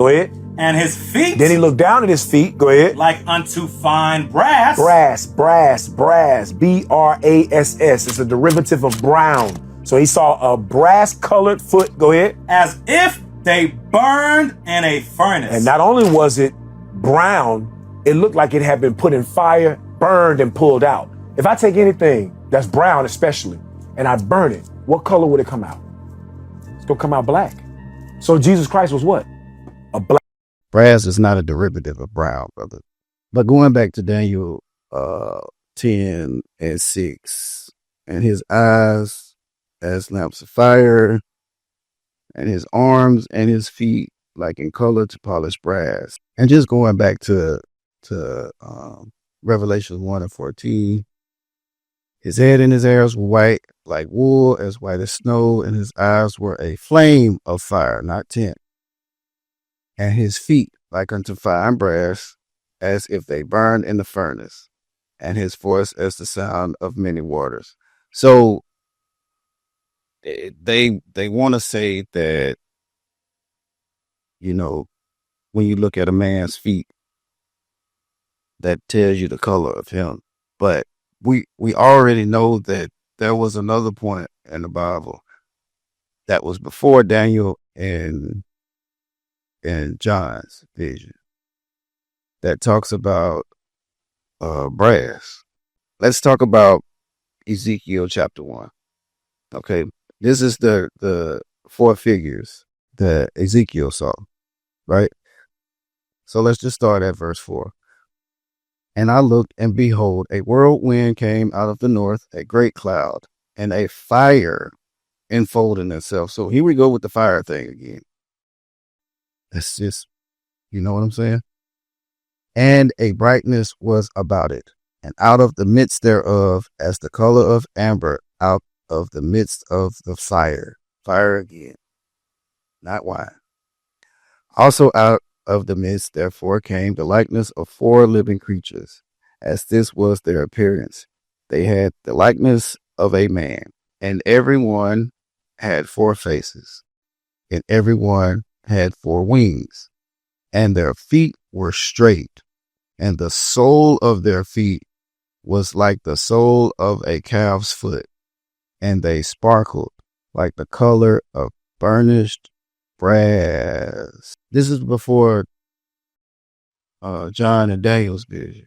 Go ahead. And his feet. Then he looked down at his feet. Go ahead. Like unto fine brass. Brass. B-R-A-S-S. It's a derivative of brown. So he saw a brass colored foot. Go ahead. As if they burned in a furnace. And not only was it brown, it looked like it had been put in fire, burned, and pulled out. If I take anything that's brown especially, and I burn it, what color would it come out? It's gonna come out black. So Jesus Christ was what? A black. Brass is not a derivative of brown, brother. But going back to Daniel 10:6, and his eyes as lamps of fire, and his arms and his feet like in color to polished brass. And just going back to Revelation 1:14, his head and his hairs were white like wool, as white as snow, and his eyes were a flame of fire, not tint. And his feet like unto fine brass, as if they burned in the furnace, and his voice as the sound of many waters. So they want to say that, you know, when you look at a man's feet, that tells you the color of him. But we already know that there was another point in the Bible that was before Daniel and John's vision that talks about brass. Let's talk about Ezekiel chapter 1. Okay, this is the four figures that Ezekiel saw, right? So let's just start at verse 4. And I looked, and behold, a whirlwind came out of the north, a great cloud, and a fire enfolding itself. So here we go with the fire thing again. That's just, you know what I'm saying? And a brightness was about it, and out of the midst thereof, as the color of amber, out of the midst of the fire again, not wine. Also out of the midst, therefore, came the likeness of four living creatures, as this was their appearance. They had the likeness of a man, and every one had four faces, and every one had four wings, and their feet were straight, and the sole of their feet was like the sole of a calf's foot, and they sparkled like the color of burnished brass. This is before John and Daniel's vision.